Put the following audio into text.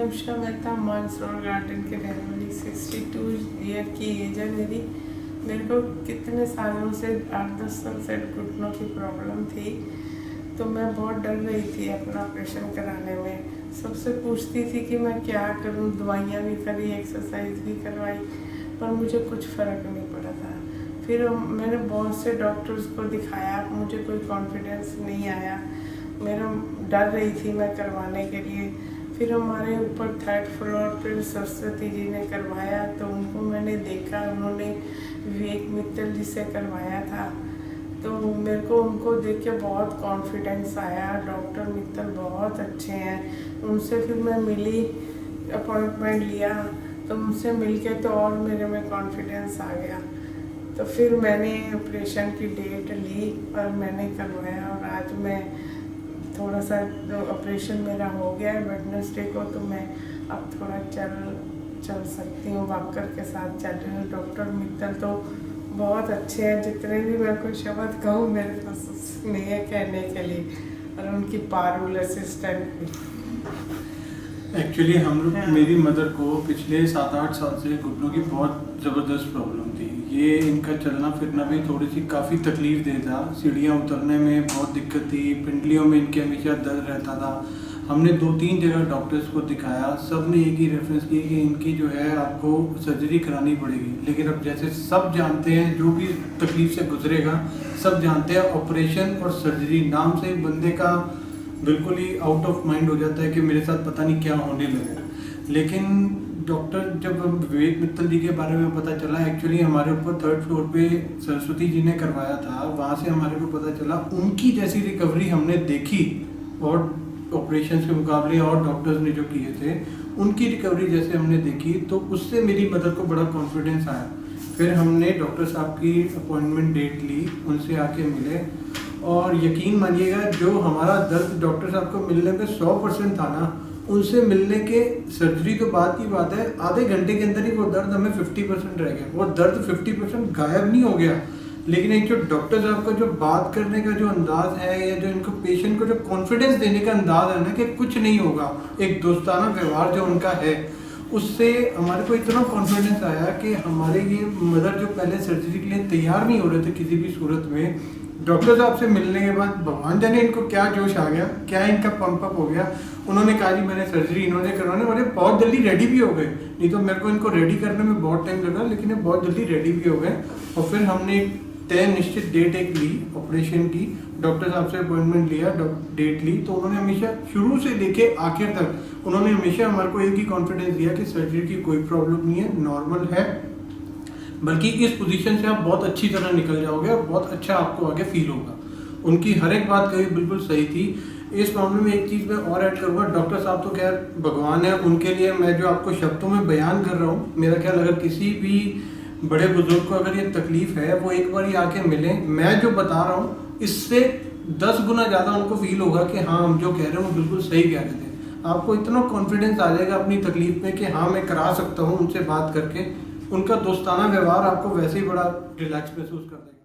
Anushka Mehta Mansarovar garden के रहने वाली 62 ईयर की एज है मेरी। मेरे को कितने सालों से 8-10 साल से घुटनों की प्रॉब्लम थी, तो मैं बहुत डर रही थी अपना ऑपरेशन कराने में। सबसे पूछती थी कि मैं क्या करूं, दवाइयां भी करी, एक्सरसाइज भी करवाई, पर मुझे कुछ फ़र्क नहीं पड़ा था। फिर मैंने बहुत से डॉक्टर्स को दिखाया, मुझे कोई कॉन्फिडेंस नहीं आया, मेरा डर रही थी मैं करवाने के लिए। फिर हमारे ऊपर 3rd फ्लोर पर सरस्वती जी ने करवाया, तो उनको मैंने देखा, उन्होंने विवेक मित्तल जी से करवाया था, तो मेरे को उनको देख के बहुत कॉन्फिडेंस आया। डॉक्टर मित्तल बहुत अच्छे हैं, उनसे फिर मैं मिली, अपॉइंटमेंट लिया, तो उनसे मिल के तो और मेरे में कॉन्फिडेंस आ गया। तो फिर मैंने ऑपरेशन की डेट ली और मैंने करवाया, और आज मैं थोड़ा सा ऑपरेशन मेरा हो गया है वेडनेसडे को, तो मैं अब थोड़ा चल सकती हूँ, वॉकर के साथ चल रही हूँ। डॉक्टर मित्तल तो बहुत अच्छे हैं, जितने भी मैं कोई शब्द कहूँ मेरे पास नहीं है कहने के लिए, और उनकी पारुल असिस्टेंट भी। एक्चुअली हम लोग मेरी मदर को पिछले 7-8 साल से घुटनों की बहुत ज़बरदस्त प्रॉब्लम थी। ये इनका चलना फिरना भी थोड़ी सी काफ़ी तकलीफ दे था, सीढ़ियाँ उतरने में बहुत दिक्कत थी, पिंडलियों में इनके हमेशा दर्द रहता था। हमने 2-3 जगह डॉक्टर्स को दिखाया, सब ने एक ही रेफरेंस की कि इनकी जो है आपको सर्जरी करानी पड़ेगी। लेकिन अब जैसे सब जानते हैं, जो भी तकलीफ से गुजरेगा सब जानते हैं, ऑपरेशन और सर्जरी नाम से बंदे का बिल्कुल ही आउट ऑफ माइंड हो जाता है कि मेरे साथ पता नहीं क्या होने लगा। लेकिन डॉक्टर जब विवेक मित्तल जी के बारे में पता चला, एक्चुअली हमारे ऊपर 3rd फ्लोर पे सरस्वती जी ने करवाया था, वहाँ से हमारे को पता चला उनकी जैसी रिकवरी हमने देखी, और ऑपरेशन के मुकाबले और डॉक्टर्स ने जो किए थे उनकी रिकवरी जैसे हमने देखी, तो उससे मेरी मदर को बड़ा कॉन्फिडेंस आया। फिर हमने डॉक्टर साहब की अपॉइंटमेंट डेट ली, उनसे आके मिले, और यकीन मानिएगा जो हमारा दर्द डॉक्टर साहब को मिलने पे 100% था ना, उनसे मिलने के सर्जरी तो बात की बात है, आधे घंटे के अंदर ही वो दर्द हमें 50% रह गया। वो दर्द 50% गायब नहीं हो गया, लेकिन एक जो डॉक्टर साहब का जो बात करने का जो अंदाज है, या जो इनको पेशेंट को जो कॉन्फिडेंस देने का अंदाज है ना कि कुछ नहीं होगा, एक दोस्ताना व्यवहार जो उनका है, उससे हमारे को इतना कॉन्फिडेंस आया कि हमारे ये मदर जो पहले सर्जरी के लिए तैयार नहीं हो रहे थे किसी भी सूरत में, डॉक्टर साहब से मिलने के बाद भगवान जाने इनको क्या जोश आ गया, क्या इनका पंप अप हो गया। उन्होंने कहा जी मैंने सर्जरी इन्होंने करवाने वाले, बहुत जल्दी रेडी भी हो गए। नहीं तो मेरे को इनको रेडी करने में बहुत टाइम लगा, लेकिन ये बहुत जल्दी रेडी भी हो गए। और फिर हमने एक तय निश्चित डेट एक ली ऑपरेशन की, डॉक्टर साहब से अपॉइंटमेंट लिया, डेट ली, तो उन्होंने हमेशा शुरू से लेके आखिर तक उन्होंने हमेशा हमारे को एक ही कॉन्फिडेंस दिया कि सर्जरी की कोई प्रॉब्लम नहीं है, नॉर्मल है, बल्कि इस पोजीशन से आप बहुत अच्छी तरह निकल जाओगे और बहुत अच्छा आपको आगे फील होगा। उनकी हर एक बात कही बिल्कुल सही थी। इस मामले में एक चीज़ मैं और ऐड करूँगा, डॉक्टर साहब तो खैर भगवान है, उनके लिए मैं जो आपको शब्दों में बयान कर रहा हूँ, मेरा ख्याल अगर किसी भी बड़े बुजुर्ग को अगर ये तकलीफ है, वो एक बार ही आके मिले, मैं जो बता रहा हूँ इससे 10 गुना ज़्यादा उनको फील होगा कि हाँ हम जो कह रहे हैं वो बिल्कुल सही कह रहे थे। आपको इतना कॉन्फिडेंस आ जाएगा अपनी तकलीफ में कि हाँ मैं करा सकता हूँ उनसे बात करके। उनका दोस्ताना व्यवहार आपको वैसे ही बड़ा रिलैक्स महसूस कर देगा।